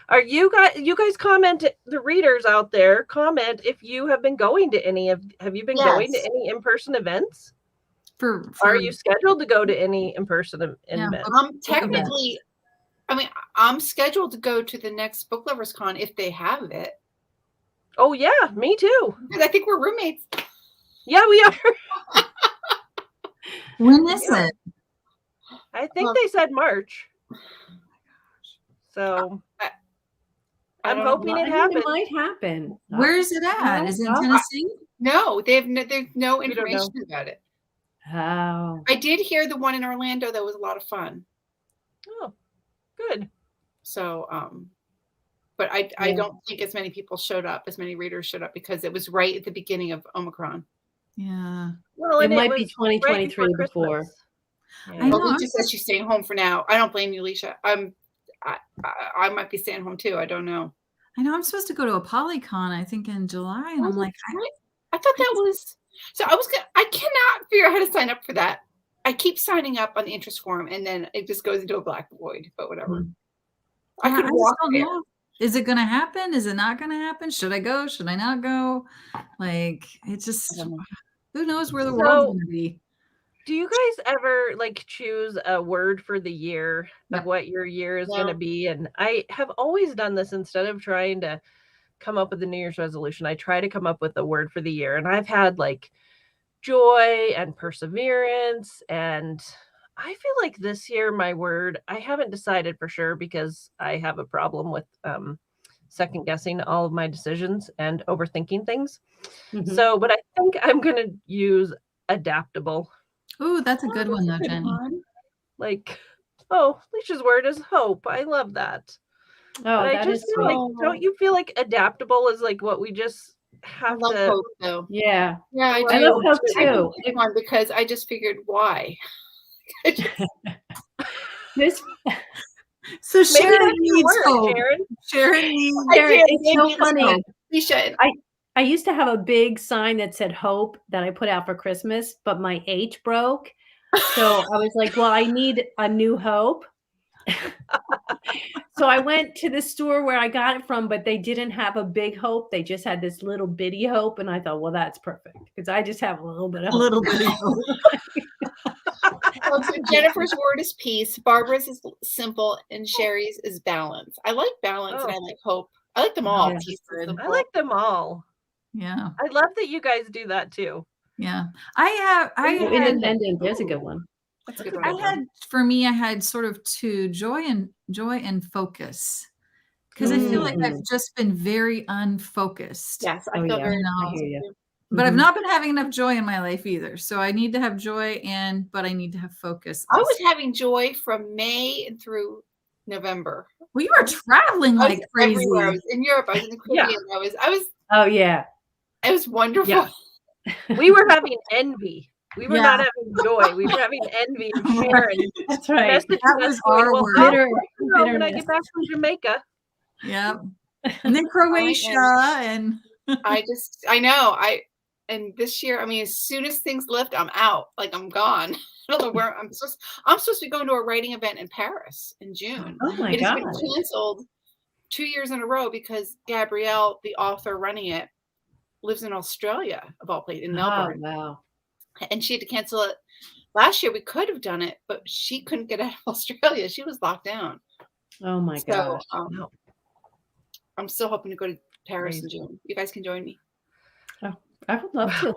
Are you guys comment, the readers out there, comment if you have been going to any of, have you been going to
Yes.
any in-person events?
For
Are you scheduled to go to any in-person
Yeah,
events?
Technically, I mean, I'm scheduled to go to the next Book Lovers Con if they have it.
Oh yeah, me too.
Because I think we're roommates.
Yeah, we are.
when is
Yeah.
it?
I think they said March. So I'm hoping
Well,
it
I mean,
happens.
it might happen.
Where is it at? Is it in Tennessee?
No, there's no
We don't know.
information about it.
Oh.
I did hear the one in Orlando that was a lot of fun.
Oh, good.
So, but I don't think as many people showed up, as many readers showed up because it was right at the beginning of Omicron.
Yeah.
Well,
It
and
might be
was
2023
right
before.
Christmas.
I know.
Alicia says she's staying home for now. I don't blame you, Alicia. I might be staying home too. I don't know.
I know I'm supposed to go to a Polycon, I think in July, and I'm like,
I thought that was so. I cannot figure out how to sign up for that. I keep signing up on the interest form, and then it just goes into a black void. But whatever. I
yeah,
could
just
walk
don't
there.
know. Is it going to happen? Is it not going to happen? Should I go? Should I not go? Like, it's just, who knows where the world's going to be.
Do you guys ever like choose a word for the year, like what your year is going to be? And I have always done this instead of trying to come up with a New Year's resolution. I try to come up with a word for the year. And I've had like joy and perseverance. And I feel like this year, my word, I haven't decided for sure because I have a problem with second guessing all of my decisions and overthinking things. So, but I think I'm going to use adaptable.
Ooh, that's a good one though, Jenny.
Like, Alicia's word is hope. I love that.
Oh,
but I
that
just
is
feel
sweet.
like, don't you feel like adaptable is like what we just have
I love
to?
hope, though.
Yeah.
Yeah, I
I
do.
love hope too.
One because I just figured why.
This
So
Maybe
Sharon
that's your
needs
word,
hope.
Sharon.
Sharon needs
it's so funny.
You should.
I used to have a big sign that said hope that I put out for Christmas, but my H broke. So I was like, well, I need a new hope. So I went to the store where I got it from, but they didn't have a big hope. They just had this little bitty hope. And I thought, well, that's perfect because I just have a little bit of hope.
a little bit of hope.
So Jennifer's word is peace. Barbara's is simple, and Sherry's is balance. I like balance and I like hope. I like them all.
Yeah.
Peace and simple.
I like them all.
Yeah.
I love that you guys do that too.
Yeah. I had
Independent. There's a good one.
That's a good
I
one.
had sort of two, joy and focus. Because I feel like I've just been very unfocused.
Yes, I feel very
I hear you.
But I've not been having enough joy in my life either. So I need to have joy but I need to have focus.
I was having joy from May through November.
Well, you were traveling like crazy.
Everywhere. I was in Europe. I was in the Caribbean. I was.
Oh yeah.
It was wonderful.
Yeah. We were having envy. We were not having joy. We were having envy of Sharon.
That's right.
That was our word.
When I get back from Jamaica.
Yeah. And then Croatia and
I know. And this year, I mean, as soon as things lift, I'm out. Like I'm gone. I don't know where I'm supposed to be going to a writing event in Paris in June.
Oh my
It has
God.
been canceled 2 years in a row because Gabrielle, the author running it, lives in Australia, of all places, in Melbourne.
Oh, wow.
And she had to cancel it. Last year, we could have done it, but she couldn't get out of Australia. She was locked down.
Oh my gosh.
I'm still hoping to go to Paris in June. You guys can join me.
I would love to.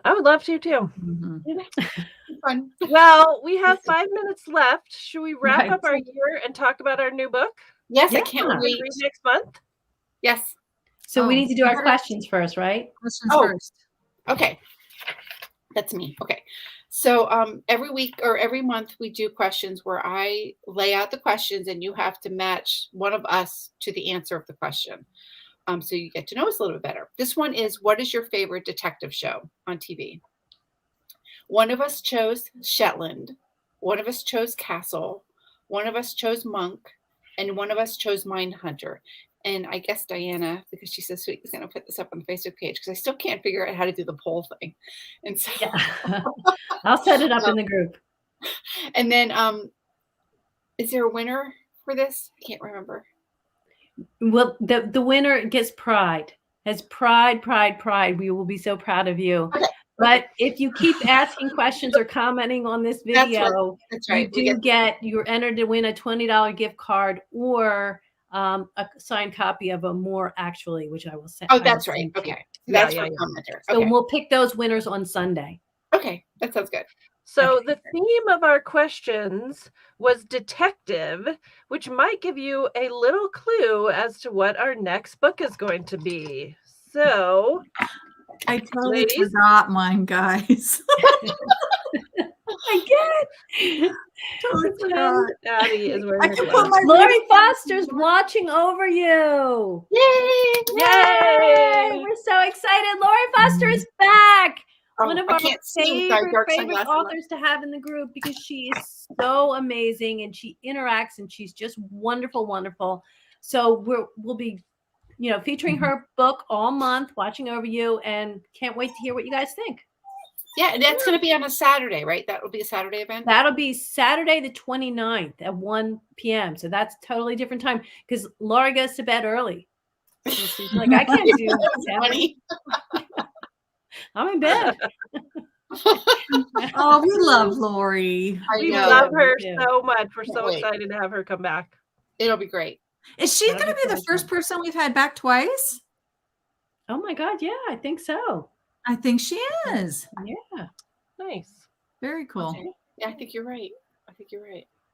I would love to too.
Mhm.
Fun.
Well, we have 5 minutes left. Should we wrap
Right.
up our year and talk about our new book?
Yes, I
Yeah.
can't
Read
wait.
next month?
Yes.
So we
Oh,
need to do our
better-
questions first, right?
Questions
Oh.
first.
Okay. That's me. Okay. So every week or every month we do questions where I lay out the questions and you have to match one of us to the answer of the question. So you get to know us a little bit better. This one is, what is your favorite detective show on TV? One of us chose Shetland. One of us chose Castle. One of us chose Monk. And one of us chose Mindhunter. And I guess Diana, because she's so sweet, is going to put this up on the Facebook page because I still can't figure out how to do the poll thing. And so,
Yeah. I'll set it up in the group.
and then, is there a winner for this? I can't remember.
Well, the winner gets pride. Has pride. We will be so proud of you.
Okay.
But if you keep asking questions or commenting on this
That's
video,
That's right.
you're entered to win a $20 gift card or a signed copy of Amor Actually, which I will send.
Oh, that's right.
send to you.
Okay. That's
Yeah,
for
yeah.
commenter.
So
Okay.
we'll pick those winners on Sunday.
Okay. That sounds good.
So
Okay.
the theme of our questions was detective, which might give you a little clue as to what our next book is going to be. So,
I totally
Ladies?
forgot mine, guys.
I
Totally forgot.
Abbie is
I
wearing
can
her
put
glasses.
my
Lori Foster's watching over you.
Yay!
Yay! We're so excited. Lori Foster is back. One of
I
our
can't see with our dark
favorite
sunglasses on.
authors to have in the group because she is so amazing and she interacts and she's just wonderful. So we'll be, featuring her book all month, watching over you, and can't wait to hear what you guys think.
Yeah, and that's going to be on a Saturday, right? That will be a Saturday event.
That'll be Saturday the 29th at 1 p.m. So that's totally different time because Laura goes to bed early. She's like, I can't do that.
Funny.
I'm in bed.
Oh, we love Lori.
I
We
know.
love her
Yeah.
so much. We're so
wait.
excited to have her come back.
It'll be great.
Is she going to be the first person we've had back twice?
Oh my God, yeah, I think so.
I think she is.
Yeah.
Nice.
Very cool.
Okay. Yeah, I think you're right.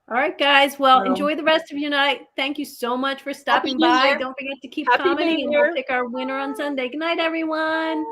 All right, guys. Well,
Well,
enjoy the rest of your night. Thank you so much for stopping
New
by.
Year.
Don't forget to keep
Happy New
commenting, and
Year.
we'll pick our winner on Sunday. Good night, everyone.